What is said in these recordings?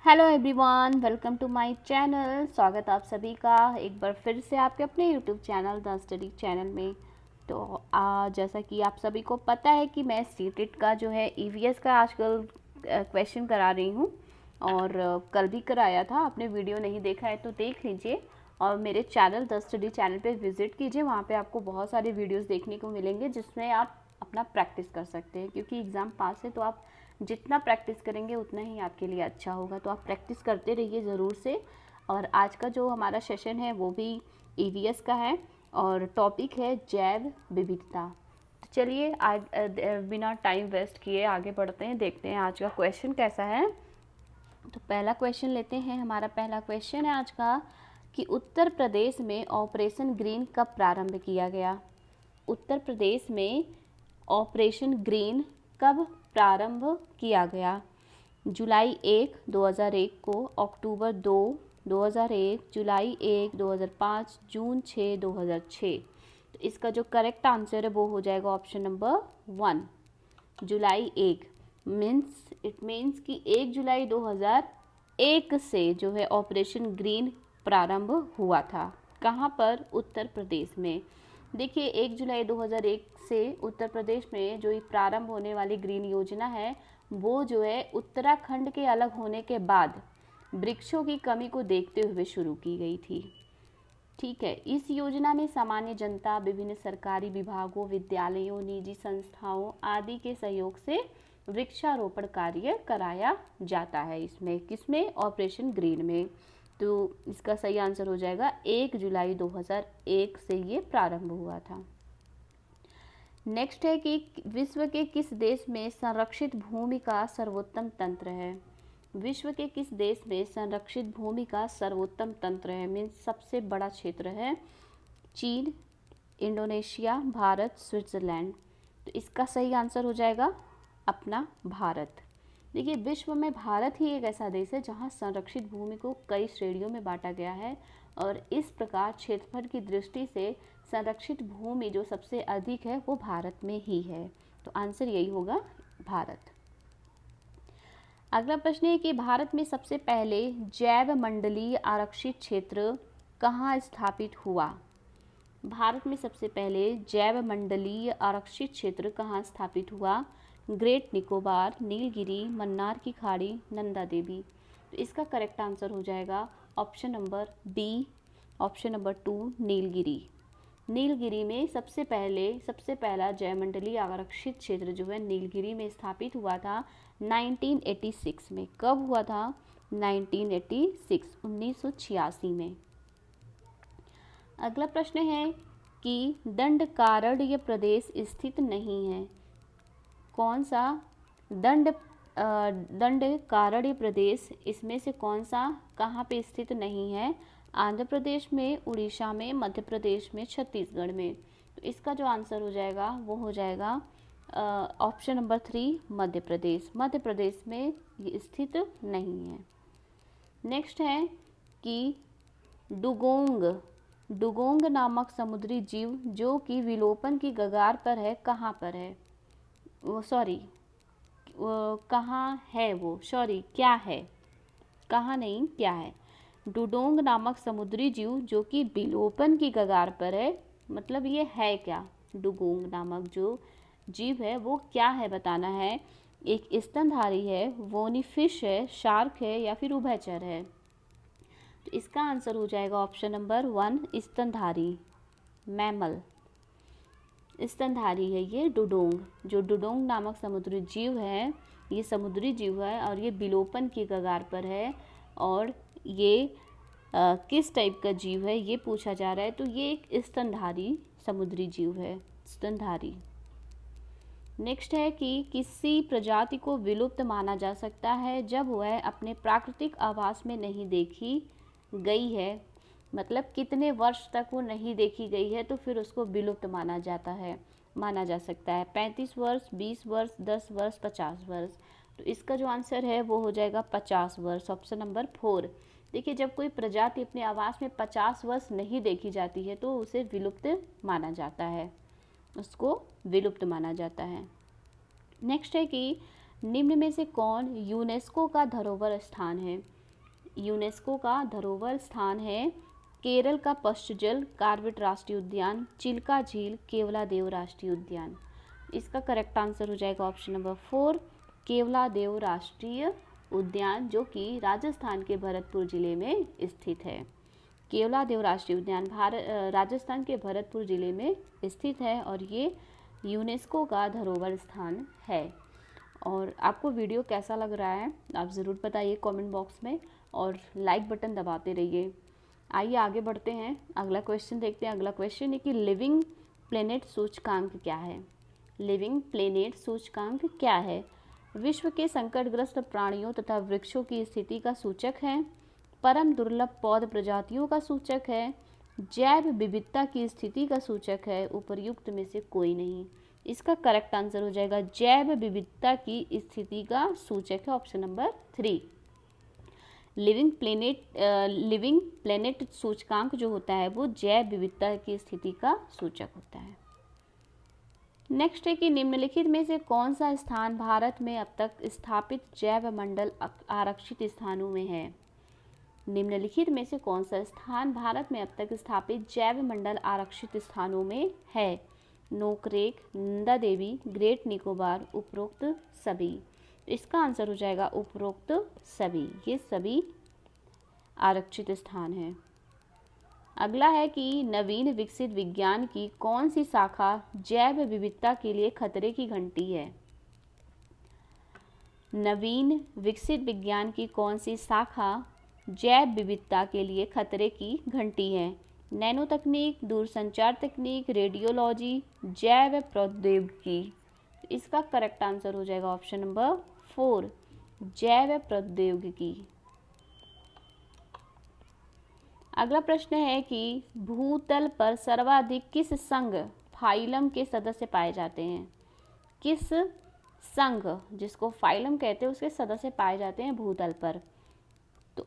Hello everyone, welcome to my channel. स्वागत आप सभी का एक बार फिर से आपके अपने YouTube channel the study channel में। तो जैसा कि आप सभी को पता है कि मैं सीटेट का जो है ईवीएस का आजकल क्वेश्चन करा रही हूँ और कल भी कराया था। आपने वीडियो नहीं देखा है तो देख लीजिए और मेरे चैनल द स्टडी चैनल पे विजिट कीजिए। वहाँ पे आपको बहुत सारे वीडियोस देखने को मिलेंगे जिसमें आप अपना प्रैक्टिस कर सकते हैं, क्योंकि एग्ज़ाम पास है तो आप जितना प्रैक्टिस करेंगे उतना ही आपके लिए अच्छा होगा। तो आप प्रैक्टिस करते रहिए ज़रूर से। और आज का जो हमारा सेशन है वो भी ईवीएस का है और टॉपिक है जैव विविधता। तो चलिए आज बिना टाइम वेस्ट किए आगे बढ़ते हैं, देखते हैं आज का क्वेश्चन कैसा है। तो पहला क्वेश्चन लेते हैं। हमारा पहला क्वेश्चन है आज का कि उत्तर प्रदेश में ऑपरेशन ग्रीन कब प्रारंभ किया गया। उत्तर प्रदेश में ऑपरेशन ग्रीन कब प्रारंभ किया गया। जुलाई 1, 2001 को, अक्टूबर 2, 2001, जुलाई 1, 2005, जून 6, 2006। तो इसका जो करेक्ट आंसर है वो हो जाएगा option number 1, July 1। It means कि 1 जुलाई 2001 से जो है ऑपरेशन ग्रीन प्रारंभ हुआ था। कहाँ पर? उत्तर प्रदेश में। देखिए 1 जुलाई 2001 से उत्तर प्रदेश में जो प्रारंभ होने वाली ग्रीन योजना है वो जो है उत्तराखंड के अलग होने के बाद वृक्षों की कमी को देखते हुए शुरू की गई थी। ठीक है, इस योजना में सामान्य जनता, विभिन्न सरकारी विभागों, विद्यालयों, निजी संस्थाओं आदि के सहयोग से वृक्षारोपण कार्य कराया जाता है। इसमें किसमें? ऑपरेशन ग्रीन में। तो इसका सही आंसर हो जाएगा 1 जुलाई 2001 से ये प्रारंभ हुआ था। नेक्स्ट है कि विश्व के किस देश में संरक्षित भूमि का सर्वोत्तम तंत्र है। विश्व के किस देश में संरक्षित भूमि का सर्वोत्तम तंत्र है, मीन्स सबसे बड़ा क्षेत्र है? चीन, इंडोनेशिया, भारत, स्विट्जरलैंड। तो इसका सही आंसर हो जाएगा अपना भारत। देखिए विश्व में भारत ही एक ऐसा देश है जहां संरक्षित भूमि को कई श्रेणियों में बांटा गया है और इस प्रकार क्षेत्रफल की दृष्टि से संरक्षित भूमि जो सबसे अधिक है वो भारत में ही है। तो आंसर यही होगा भारत। अगला प्रश्न है कि भारत में सबसे पहले जैव मंडलीय आरक्षित क्षेत्र कहाँ स्थापित हुआ। भारत में सबसे पहले जैव मंडलीय आरक्षित क्षेत्र कहाँ स्थापित हुआ? ग्रेट निकोबार, नीलगिरी, मन्नार की खाड़ी, नंदा देवी। तो इसका करेक्ट आंसर हो जाएगा option number B, option number 2, Nilgiri. Nilgiri में सबसे पहला जैवमंडलीय आरक्षित क्षेत्र जो है नीलगिरी में स्थापित हुआ था 1986 में। कब हुआ था? 1986 में। अगला प्रश्न है कि दंडकारण्य प्रदेश स्थित नहीं है। कौन सा दंडकारण्य प्रदेश इसमें से कौन सा कहाँ पे स्थित नहीं है? आंध्र प्रदेश में, उड़ीसा में, मध्य प्रदेश में, छत्तीसगढ़ में। तो इसका जो आंसर हो जाएगा वो हो जाएगा ऑप्शन नंबर 3, मध्य प्रदेश। मध्य प्रदेश में ये स्थित नहीं है। नेक्स्ट है कि डुगोंग नामक समुद्री जीव जो कि विलोपन की कगार पर है, कहाँ पर है? कहाँ है वो? क्या है? कहाँ नहीं, क्या है? डुगोंग नामक समुद्री जीव जो कि विलोपन की कगार पर है, मतलब ये है क्या? डुगोंग नामक जो जीव है वो क्या है बताना है। एक स्तनधारी है, वोनी फिश है, शार्क है या फिर उभयचर है। तो इसका आंसर हो जाएगा ऑप्शन नंबर 1, स्तनधारी, मैमल। स्तनधारी है ये डुडोंग। जो डुडोंग नामक समुद्री जीव है, ये समुद्री जीव है और ये विलोपन की कगार पर है। और ये किस टाइप का जीव है ये पूछा जा रहा है, तो ये एक स्तनधारी समुद्री जीव है, स्तनधारी। नेक्स्ट है कि किसी प्रजाति को विलुप्त माना जा सकता है जब वह अपने प्राकृतिक आवास में नहीं देखी गई है। मतलब कितने वर्ष तक वो नहीं देखी गई है तो फिर उसको विलुप्त माना जा सकता है। 35 वर्ष, 20 वर्ष, 10 वर्ष, 50 वर्ष। तो इसका जो आंसर है वो हो जाएगा 50 वर्ष, ऑप्शन नंबर 4। देखिए जब कोई प्रजाति अपने आवास में 50 वर्ष नहीं देखी जाती है तो उसे विलुप्त माना जाता है, उसको विलुप्त माना जाता है। नेक्स्ट है कि निम्न में से कौन यूनेस्को का धरोहर स्थान है। यूनेस्को का धरोहर स्थान है। केरल का पश्चिमजल कार्बेट राष्ट्रीय उद्यान, चिल्का झील, केवलादेव राष्ट्रीय उद्यान। इसका करेक्ट आंसर हो जाएगा ऑप्शन नंबर 4, केवलादेव राष्ट्रीय उद्यान, जो कि राजस्थान के भरतपुर जिले में स्थित है। केवलादेव राष्ट्रीय उद्यान राजस्थान के भरतपुर जिले में स्थित है और ये यूनेस्को का धरोहर स्थान है। और आपको वीडियो कैसा लग रहा है आप ज़रूर बताइए कमेंट बॉक्स में और लाइक बटन दबाते रहिए। आइए आगे बढ़ते हैं, अगला क्वेश्चन देखते हैं। अगला क्वेश्चन है कि लिविंग प्लेनेट सूचकांक क्या है। लिविंग प्लेनेट सूचकांक क्या है? विश्व के संकटग्रस्त प्राणियों तथा वृक्षों की स्थिति का सूचक है, परम दुर्लभ पौध प्रजातियों का सूचक है, जैव विविधता की स्थिति का सूचक है, उपर्युक्त में से कोई नहीं। इसका करेक्ट आंसर हो जाएगा जैव विविधता की स्थिति का सूचक है ऑप्शन नंबर 3। लिविंग प्लेनेट सूचकांक जो होता है वो जैव विविधता की स्थिति का सूचक होता है। नेक्स्ट है कि निम्नलिखित में से कौन सा स्थान भारत में अब तक स्थापित जैव मंडल आरक्षित स्थानों में है। निम्नलिखित में से कौन सा स्थान भारत में अब तक स्थापित जैव मंडल आरक्षित स्थानों में है। नोकरेक, नंदा देवी, ग्रेट निकोबार, उपरोक्त सभी। इसका आंसर हो जाएगा उपरोक्त सभी, ये सभी आरक्षित स्थान है। अगला है कि नवीन विकसित विज्ञान की कौन सी शाखा जैव विविधता के लिए खतरे की घंटी है। नवीन विकसित विज्ञान की कौन सी शाखा जैव विविधता के लिए खतरे की घंटी है। नैनो तकनीक, दूरसंचार तकनीक, रेडियोलॉजी, जैव प्रौद्योगिकी। इसका करेक्ट आंसर हो जाएगा ऑप्शन नंबर 4, जैव प्रौद्योगिकी। अगला प्रश्न है कि भूतल पर सर्वाधिक किस संघ फाइलम के सदस्य पाए जाते हैं। किस संघ, जिसको फाइलम कहते हैं, उसके सदस्य पाए जाते हैं भूतल पर। तो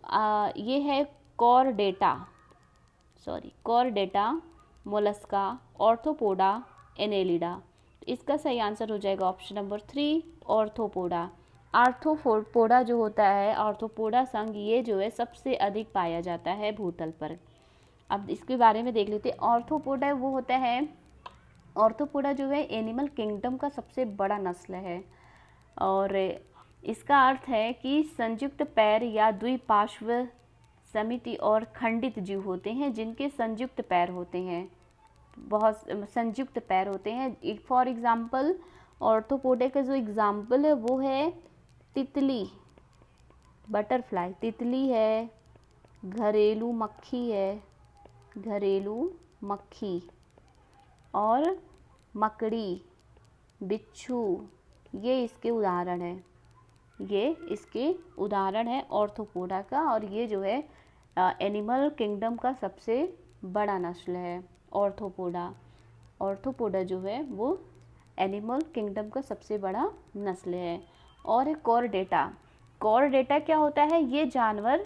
ये है कॉर्डेटा, मोलस्का, ऑर्थोपोडा, एनेलिडा। इसका सही आंसर हो जाएगा ऑप्शन नंबर 3, ऑर्थोपोडा। आर्थ्रोपोडा जो होता है, आर्थ्रोपोडा संघ, ये जो है सबसे अधिक पाया जाता है भूतल पर। अब इसके बारे में देख लेते हैं। आर्थ्रोपोडा वो होता है, आर्थ्रोपोडा जो है एनिमल किंगडम का सबसे बड़ा नस्ल है और इसका अर्थ है कि संयुक्त पैर या द्विपार्श्व समिति और खंडित जीव होते हैं जिनके संयुक्त पैर होते हैं, बहुत संयुक्त पैर होते हैं। फॉर एग्जाम्पल ऑर्थोपोडा का जो एग्जाम्पल है वो है तितली, बटरफ्लाई तितली है, घरेलू मक्खी और मकड़ी, बिच्छू, ये इसके उदाहरण है ऑर्थोपोडा का। और ये जो है एनिमल किंगडम का सबसे बड़ा नस्ल है ऑर्थोपोडा जो है वो एनिमल किंगडम का सबसे बड़ा नस्ल है। और कॉर्डेटा क्या होता है, ये जानवर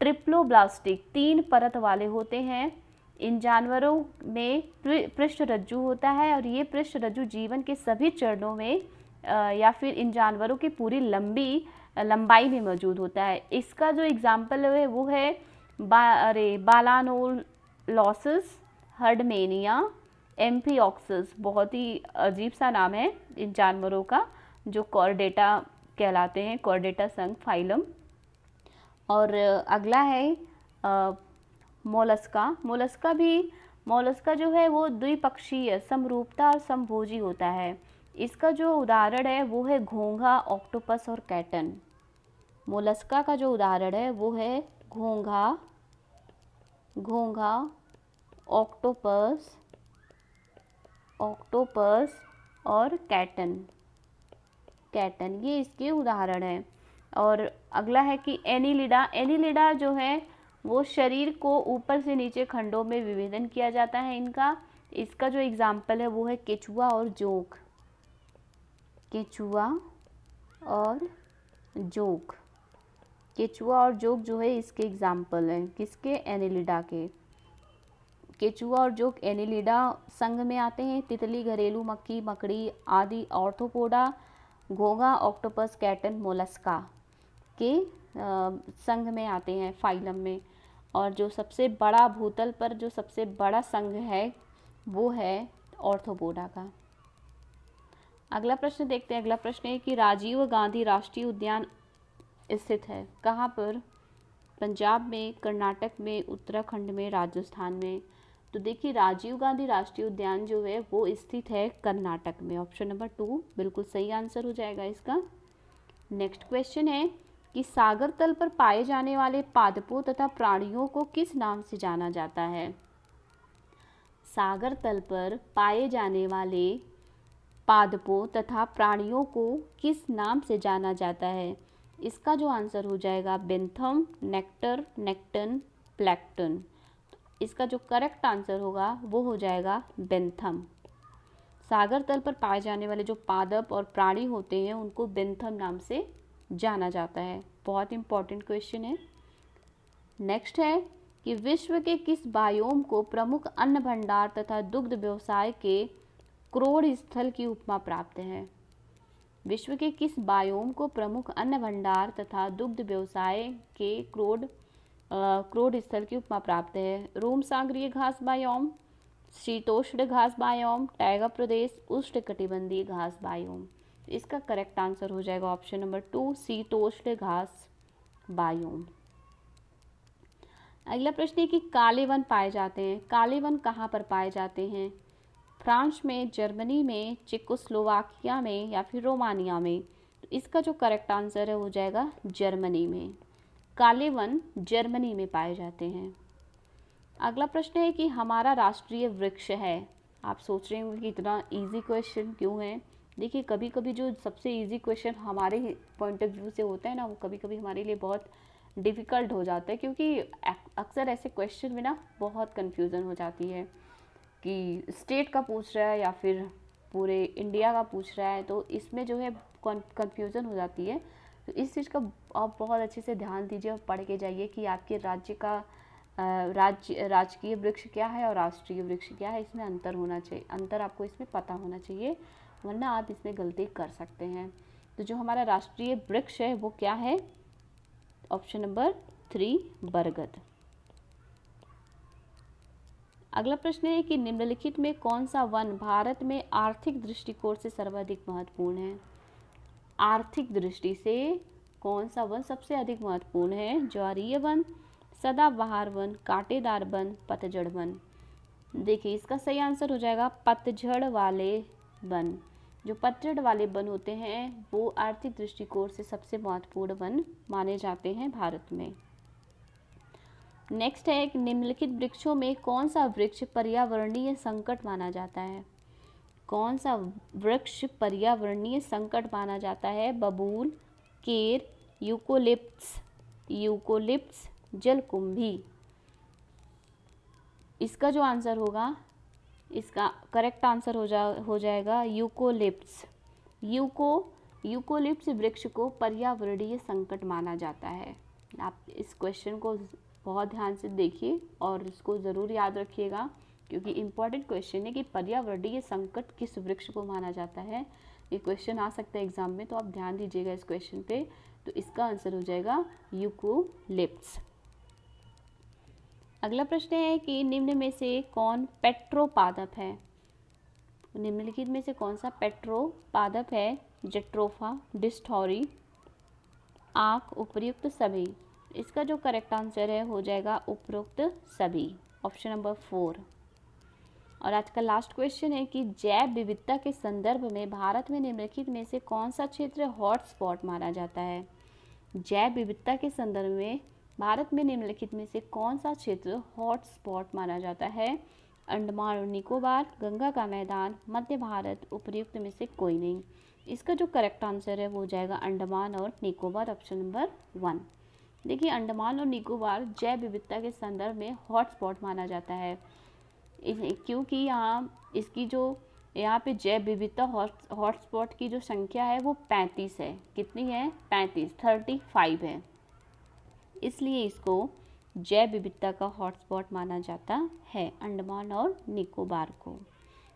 ट्रिप्लोब्लास्टिक 3 परत वाले होते हैं। इन जानवरों में पृष्ठरज्जु होता है और ये पृष्ठरज्जु जीवन के सभी चरणों में या फिर इन जानवरों की पूरी लंबाई में मौजूद होता है। इसका जो एग्जाम्पल है वो है बालानोलोसिस, हर्डमेनिया, एम्फिऑक्सिस। बहुत ही अजीब सा नाम है इन जानवरों का जो कॉर्डेटा कहलाते हैं, कॉर्डेटा संघ फाइलम। और अगला है मोलस्का जो है वो द्विपक्षीय, समरूपता और समभोजी होता है। इसका जो उदाहरण है वो है घोंघा, ऑक्टोपस और कैटन। मोलस्का का जो उदाहरण है वो है घोंघा, ऑक्टोपस और कैटन, ये इसके उदाहरण हैं। और अगला है कि एनिलिडा जो है वो शरीर को ऊपर से नीचे खंडों में विभेदन किया जाता है इनका। इसका जो एग्जाम्पल है वो है केचुआ और जोंक। केचुआ और जोंक जो है इसके एग्जाम्पल हैं, किसके, एनिलिडा के। केचुआ और जोंक एनिलिडा संघ में आते हैं। तितली, घरेलू मक्खी, मकड़ी आदि ऑर्थोपोडा, घोंघा, ऑक्टोपस, कैटन, मोलस्का। के संघ में आते हैं, फाइलम में। और जो सबसे बड़ा भूतल पर जो सबसे बड़ा संघ है वो है ऑर्थोपोडा का। अगला प्रश्न देखते हैं। अगला प्रश्न है कि राजीव गांधी राष्ट्रीय उद्यान स्थित है कहाँ पर? पंजाब में, कर्नाटक में, उत्तराखंड में, राजस्थान में। तो देखिए राजीव गांधी राष्ट्रीय उद्यान जो है वो स्थित है कर्नाटक में। ऑप्शन नंबर 2 बिल्कुल सही आंसर हो जाएगा इसका। नेक्स्ट क्वेश्चन है कि सागर तल पर पाए जाने वाले पादपों तथा प्राणियों को किस नाम से जाना जाता है? सागर तल पर पाए जाने वाले पादपों तथा प्राणियों को किस नाम से जाना जाता है? इसका जो आंसर हो जाएगा बेंथम, नेक्टर, नेक्टन, प्लैंक्टन। इसका जो करेक्ट आंसर होगा वो हो जाएगा बेंथम। सागर तल पर पाए जाने वाले जो पादप और प्राणी होते हैं उनको बेंथम नाम से जाना जाता है। बहुत इंपॉर्टेंट क्वेश्चन है। नेक्स्ट है कि विश्व के किस बायोम को प्रमुख अन्न भंडार तथा दुग्ध व्यवसाय के क्रोड स्थल की उपमा प्राप्त है? विश्व के किस बायोम को प्रमुख अन्न भंडार तथा दुग्ध व्यवसाय के क्रोड स्थल की उपमा प्राप्त है? रोम सागरीय घास बायोम, शीतोष्ण घास बायोम, टैगा प्रदेश, उष्णकटिबंधीय घास बायोम। इसका करेक्ट आंसर हो जाएगा ऑप्शन नंबर 2 शीतोष्ण घास बायोम। अगला प्रश्न है कि काले वन पाए जाते हैं। काले वन कहाँ पर पाए जाते हैं? फ्रांस में, जर्मनी में, चेकोस्लोवाकिया में या फिर रोमानिया में। तो इसका जो करेक्ट आंसर है हो जाएगा जर्मनी में। काले वन जर्मनी में पाए जाते हैं। अगला प्रश्न है कि हमारा राष्ट्रीय वृक्ष है। आप सोच रहे होंगे कि इतना इजी क्वेश्चन क्यों है। देखिए कभी कभी जो सबसे इजी क्वेश्चन हमारे पॉइंट ऑफ व्यू से होता है ना वो कभी कभी हमारे लिए बहुत डिफ़िकल्ट हो जाता है, क्योंकि अक्सर ऐसे क्वेश्चन में ना बहुत कन्फ्यूज़न हो जाती है कि स्टेट का पूछ रहा है या फिर पूरे इंडिया का पूछ रहा है, तो इसमें जो है कन्फ्यूज़न हो जाती है। तो इस चीज़ का आप बहुत अच्छे से ध्यान दीजिए और पढ़ के जाइए कि आपके राज्य का राजकीय वृक्ष क्या है और राष्ट्रीय वृक्ष क्या है, इसमें अंतर होना चाहिए। अंतर आपको इसमें पता होना चाहिए, वरना आप इसमें गलती कर सकते हैं। तो जो हमारा राष्ट्रीय वृक्ष है वो क्या है? ऑप्शन नंबर 3 बरगद। अगला प्रश्न है कि निम्नलिखित में कौन सा वन भारत में आर्थिक दृष्टिकोण से सर्वाधिक महत्वपूर्ण है? आर्थिक दृष्टि से कौन सा वन सबसे अधिक महत्वपूर्ण है? ज्वारीय वन, सदाबहार वन, कांटेदार वन, पतझड़ वन। देखिए इसका सही आंसर हो जाएगा पतझड़ वाले वन। जो पतझड़ वाले वन होते हैं वो आर्थिक दृष्टिकोण से सबसे महत्वपूर्ण वन माने जाते हैं भारत में। नेक्स्ट है कि निम्नलिखित वृक्षों में कौन सा वृक्ष पर्यावरणीय संकट माना जाता है? कौन सा वृक्ष पर्यावरणीय संकट माना जाता है? बबूल, केर, यूकोलिप्टस, जलकुंभी। इसका जो आंसर होगा, इसका करेक्ट आंसर हो जाएगा यूकोलिप्टस। यूकोलिप्टस वृक्ष को पर्यावरणीय संकट माना जाता है। आप इस क्वेश्चन को बहुत ध्यान से देखिए और इसको ज़रूर याद रखिएगा, क्योंकि इम्पॉर्टेंट क्वेश्चन है कि पर्यावरणीय संकट किस वृक्ष को माना जाता है। ये क्वेश्चन आ सकता है एग्जाम में, तो आप ध्यान दीजिएगा इस क्वेश्चन पे। तो इसका आंसर हो जाएगा यूकोलिप्टस। अगला प्रश्न है कि निम्न में से कौन पेट्रोपादप है? निम्नलिखित में से कौन सा पेट्रोपादप है? जट्रोफा, डिस्टोरी, आँख, उपर्युक्त सभी। इसका जो करेक्ट आंसर है हो जाएगा उपरोक्त सभी, ऑप्शन नंबर 4। और आज का लास्ट क्वेश्चन है कि जैव विविधता के संदर्भ में भारत में निम्नलिखित में से कौन सा क्षेत्र हॉटस्पॉट माना जाता है? जैव विविधता के संदर्भ में भारत में निम्नलिखित में से कौन सा क्षेत्र हॉटस्पॉट माना जाता है? अंडमान और निकोबार, गंगा का मैदान, मध्य भारत, उपर्युक्त में से कोई नहीं। इसका जो करेक्ट आंसर है वो हो जाएगा अंडमान और निकोबार, ऑप्शन नंबर 1। देखिए अंडमान और निकोबार जैव विविधता के संदर्भ में हॉटस्पॉट माना जाता है, क्योंकि यहाँ पे जैव विविधता हॉटस्पॉट की जो संख्या है वो 35 है। कितनी है? 35 है। इसलिए इसको जैव विविधता का हॉटस्पॉट माना जाता है, अंडमान और निकोबार को।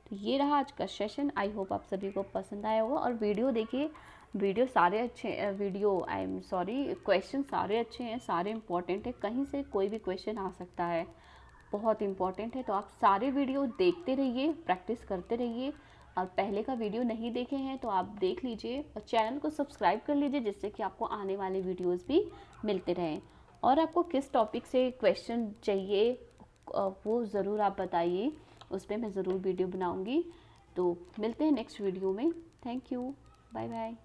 तो ये रहा आज का सेशन। आई होप आप सभी को पसंद आया होगा और वीडियो देखिए वीडियो सारे अच्छे video I am sorry question सारे अच्छे हैं, सारे इम्पोर्टेंट है, कहीं से कोई भी क्वेश्चन आ सकता है, बहुत इम्पॉर्टेंट है। तो आप सारे वीडियो देखते रहिए, प्रैक्टिस करते रहिए। और पहले का वीडियो नहीं देखे हैं तो आप देख लीजिए और चैनल को सब्सक्राइब कर लीजिए, जिससे कि आपको आने वाले वीडियोस भी मिलते रहें। और आपको किस टॉपिक से क्वेश्चन चाहिए वो ज़रूर आप बताइए, उस पर मैं ज़रूर वीडियो बनाऊँगी। तो मिलते हैं नेक्स्ट वीडियो में। Thank you, bye bye.